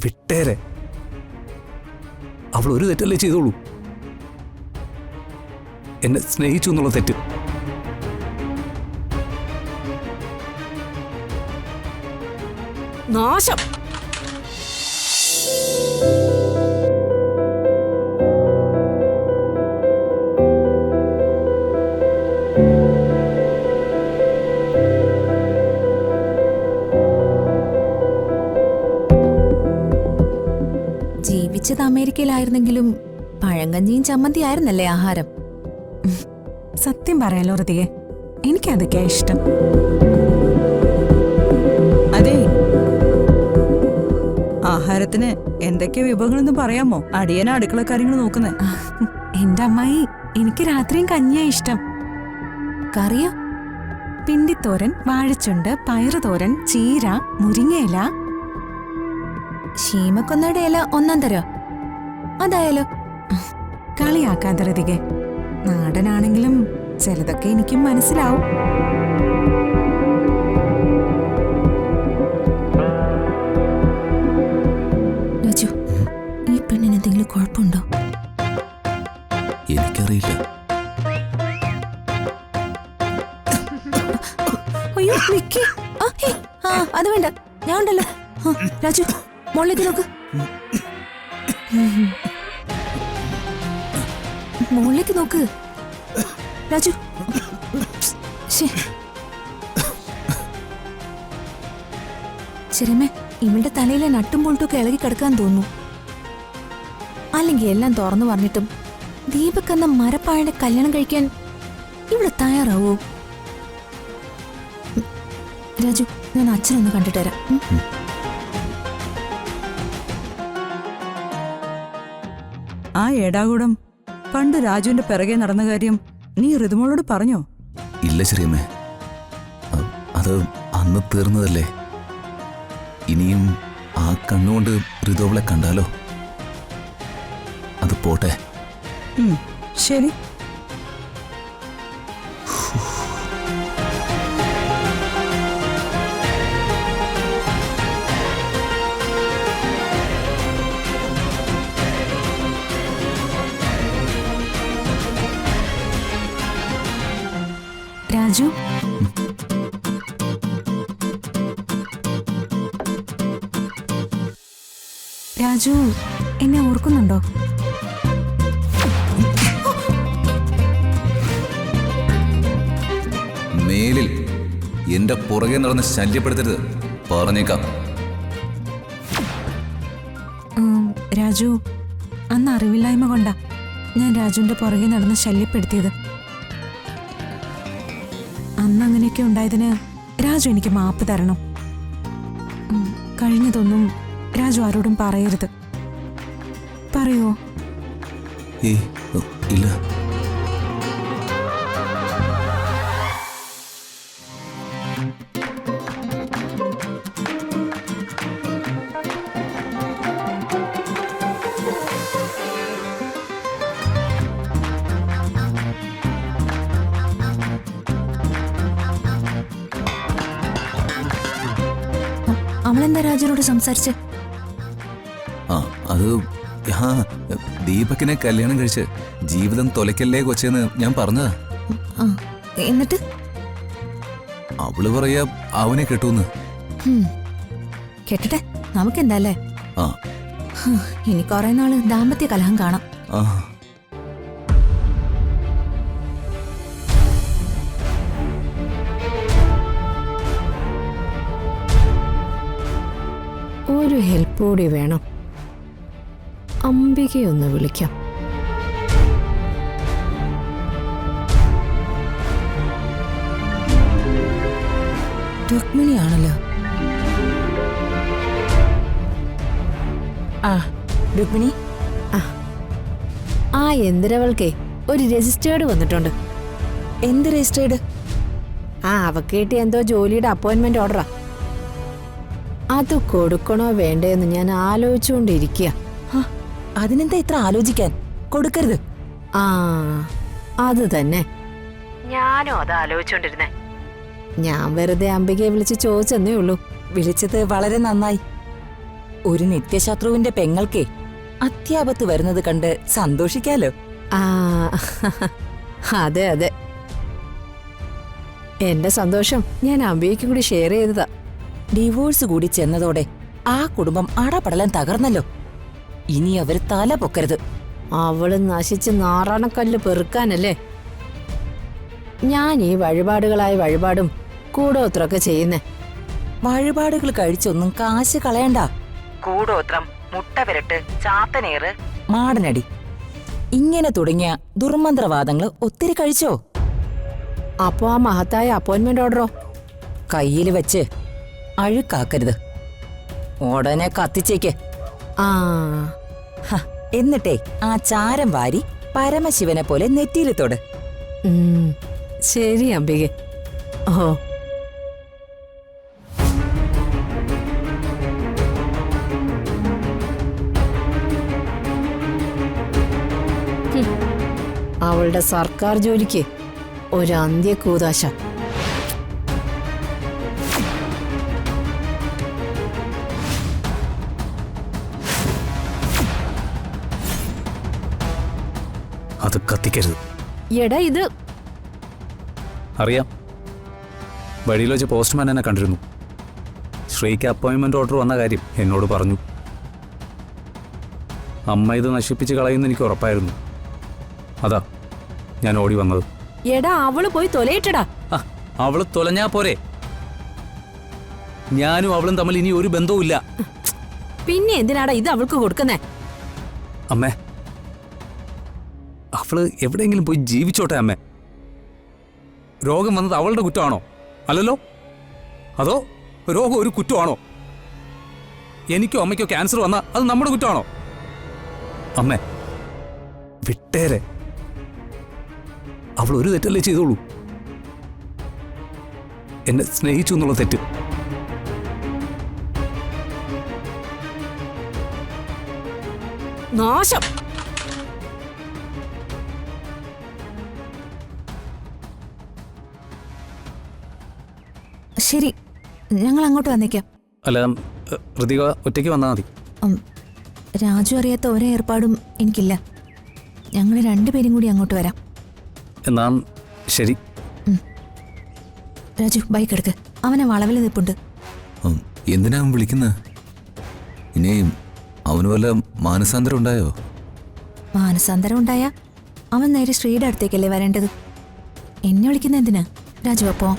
വിട്ടേരെ. അവൾ ഒരു തെറ്റല്ലേ ചെയ്തോളൂ. എന്നെ സ്നേഹിച്ചു എന്നുള്ള തെറ്റ്. നാശം. ജീവിച്ചത് അമേരിക്കയിലായിരുന്നെങ്കിലും പഴങ്കഞ്ഞിയും ചമ്മന്തി ആയിരുന്നല്ലേ ആഹാരം. സത്യം പറയാലോ ഋതികെ, എനിക്കതൊക്കെയാ ഇഷ്ടം. അതെ, ആഹാരത്തിന് എന്തൊക്കെ വിഭവങ്ങളെന്ന് പറയാമോ? അടിയന അടുക്കള കാര്യങ്ങൾ നോക്കുന്നേ. എന്റെ അമ്മായി, എനിക്ക് രാത്രിയും കഞ്ഞിയാ ഇഷ്ടം. കറിയോ? പിണ്ടിത്തോരൻ, വാഴച്ചുണ്ട്, പയറുതോരൻ, ചീര, മുരിങ്ങയില. ശീമക്കൊന്നയുടെ ഇല ഒന്നാം തരോ? അതായാലോ? കളിയാക്കാതെ ഋതികെ, നാടനാണെങ്കിലും ചിലതൊക്കെ എനിക്കും മനസ്സിലാവും. രാജു, ഈ പെണ്ണിന് എന്തെങ്കിലും കുഴപ്പമുണ്ടോ? എനിക്കറിയില്ല. അയ്യോ വിക്കി, അത് വേണ്ട, ഞാൻ ഉണ്ടല്ലോ. രാജു, മോളിലേക്ക് നോക്ക്. മോളിലേക്ക് നോക്ക് രാജു. ശരിമേ, ഇവളുടെ തലയിലെ നട്ടും പൊളിട്ടൊക്കെ ഇളകി കിടക്കാൻ തോന്നുന്നു. അല്ലെങ്കിൽ എല്ലാം തുറന്നു പറഞ്ഞിട്ടും ദീപക് എന്ന മരപ്പാഴയുടെ കല്യാണം കഴിക്കാൻ ഇവിടെ തയ്യാറാവോ? രാജു, ഞാൻ അച്ഛനൊന്ന് കണ്ടിട്ട് വരാം. ആ ഏടാകൂടം പണ്ട് രാജുവിന്റെ പിറകെ നടന്ന കാര്യം നീ ഋതുമോളോട് പറഞ്ഞോ? ഇല്ല ചെറിയമ്മേ, അത് അന്ന് തീർന്നതല്ലേ. ഇനിയും ആ കണ്ണുകൊണ്ട് ഋതുവളെ കണ്ടാലോ? അത് പോട്ടെ. ശരി. രാജു, രാജു എന്നെ ഓർക്കുന്നുണ്ടോ? മേലിൽ എന്റെ പുറകെ നടന്ന് ശല്യപ്പെടുത്തരുത്, പറഞ്ഞേക്കാം. രാജു, അന്ന് അറിവില്ലായ്മ കൊണ്ടാ ഞാൻ രാജുവിന്റെ പുറകെ നടന്ന് ശല്യപ്പെടുത്തിയത്. അന്ന് അങ്ങനെയൊക്കെ ഉണ്ടായതിന് രാജു എനിക്ക് മാപ്പ് തരണം. കഴിഞ്ഞതൊന്നും രാജു ആരോടും പറയരുത്. പറയോ? ഇല്ല. അവളെന്താ രാജുനോട് സംസാരിച്ച്? അത് ദീപകിനെ കല്യാണം കഴിച്ച് ജീവിതം തൊലക്കല്ലേ കൊച്ചെന്ന് ഞാൻ പറഞ്ഞതാ. എന്നിട്ട് അവള് പറയാ അവനെ കെട്ടൂന്ന്. കേട്ടട്ടെ, നമുക്കെന്താല്ലേ. ഇനി കുറെ നാള് ദാമ്പത്യ കലഹം കാണാം. ഒരു ഹെൽപ്പ് കൂടി വേണം. അംബികയൊന്ന് വിളിക്കാം. രുക്മിണിയാണല്ലോ. രുക്മിണി, ആ എന്തിരവൾക്കേ ഒരു രജിസ്റ്റേർഡ് വന്നിട്ടുണ്ട്. എന്ത് രജിസ്റ്റേർഡ്? അവക്ക് കിട്ടിയ എന്തോ ജോലിയുടെ അപ്പോയിന്റ്മെന്റ് ഓർഡറാ. അത് കൊടുക്കണോ വേണ്ടേന്ന് ഞാൻ ആലോചിച്ചുകൊണ്ടിരിക്കുക. അതിനെന്താ ഇത്ര ആലോചിക്കാൻ? കൊടുക്കരുത്. അത് തന്നെ ഞാനും അത് ആലോചിച്ചോണ്ടിരുന്നേ. ഞാൻ വെറുതെ അംബികയെ വിളിച്ച് ചോദിച്ചെന്നേ ഉള്ളൂ. വിളിച്ചത് വളരെ നന്നായി. ഒരു നിത്യശത്രുവിന്റെ പെങ്ങൾക്കേ അത്യാപത്ത് വരുന്നത് കണ്ട് സന്തോഷിക്കാലോ. ആ അതെ അതെ, എന്റെ സന്തോഷം ഞാൻ അമ്പിയയ്ക്കും കൂടി ഷെയർ ചെയ്തതാ. ഡിവോഴ്സ് കൂടി ചെന്നതോടെ ആ കുടുംബം അടപടലം തകർന്നല്ലോ. ഇനി അവര് തല പൊക്കരുത്. അവള് നശിച്ച് നാറാണക്കല്ല് പെറുക്കാനല്ലേ ഞാൻ ഈ വഴിപാടുകളായ വഴിപാടും കൂടോത്രമൊക്കെ ചെയ്യുന്നേ. വഴിപാടുകൾ കഴിച്ചൊന്നും കാശ് കളയണ്ട. കൂടോത്രം, മുട്ട വിരട്ട്, ചാത്തനേറ്, മാടനടി ഇങ്ങനെ തുടങ്ങിയ ദുർമന്ത്രവാദങ്ങള് ഒത്തിരി കഴിച്ചോ? അപ്പോ ആ മഹത്തായ അപ്പോയിന്റ്മെന്റ് ഓർഡറോ? കയ്യിൽ വെച്ച് അഴുക്കാക്കരുത്. ഉടനെ കത്തിച്ചേക്ക്. ആ എന്നിട്ടേ ആ ചാരം വാരി പരമശിവനെ പോലെ നെറ്റിയിൽ തൊട്. ശരി അംബികെ. ഓ അവളുടെ സർക്കാർ ജോലിക്ക് ഒരു അന്ത്യക്കൂതാശ. അത് കത്തിക്കരുത്. എടാ ഇത് അറിയാം, വഴിയിൽ വെച്ച് പോസ്റ്റ്മാൻ എന്നെ കണ്ടിരുന്നു. ശ്രീക്ക് അപ്പോയിൻമെന്റ് ഓർഡർ വന്ന കാര്യം എന്നോട് പറഞ്ഞു. അമ്മ ഇത് നശിപ്പിച്ച് കളയുന്ന എനിക്ക് ഉറപ്പായിരുന്നു. അതാ ഞാൻ ഓടി വന്നത്. എടാ അവള് പോയി തൊലയിട്ടടാ. അവള് തൊലഞ്ഞാ പോരെ? ഞാനും അവളും തമ്മിൽ ഇനി ഒരു ബന്ധവും ഇല്ല. പിന്നെ എന്തിനാടാ ഇത് അവൾക്ക് കൊടുക്കുന്നേ? അമ്മേ, അവള് എവിടെയെങ്കിലും പോയി ജീവിച്ചോട്ടെ അമ്മേ. രോഗം വന്നത് അവളുടെ കുറ്റമാണോ? അല്ലല്ലോ. അതോ രോഗം ഒരു കുറ്റമാണോ? എനിക്കോ അമ്മയ്ക്കോ ക്യാൻസർ വന്നാൽ അത് നമ്മുടെ കുറ്റമാണോ? അമ്മേ വിട്ടേരെ. അവൾ ഒരു തെറ്റല്ലേ ചെയ്തോളൂ. എന്നെ സ്നേഹിച്ചു എന്നുള്ള തെറ്റ്. നാശം. ശരി, ഞങ്ങൾ അങ്ങോട്ട് വന്നേക്കാം. അല്ല, ഋതിക ഒറ്റയ്ക്ക് വന്നാൽ മതി. രാജു അറിയാത്ത ഒരേ ഏർപ്പാടും എനിക്കില്ല. ഞങ്ങൾ രണ്ടുപേരും കൂടി അങ്ങോട്ട് വരാം. എന്നാ ശരി. രാജു, ബൈക്ക് എടുക്ക്. അവനെ വളവിൽ നിൽപ്പുണ്ട്. എന്തിനാ അവൻ വിളിക്കുന്നത്? ഇനി അവന് വല്ല മാനസാന്തരം ഉണ്ടായോ? മാനസാന്തരം ഉണ്ടായ അവൻ നേരെ ശ്രീയുടെ അടുത്തേക്കല്ലേ വരേണ്ടത്. എന്നെ വിളിക്കുന്ന എന്തിനാ രാജു? അപ്പോ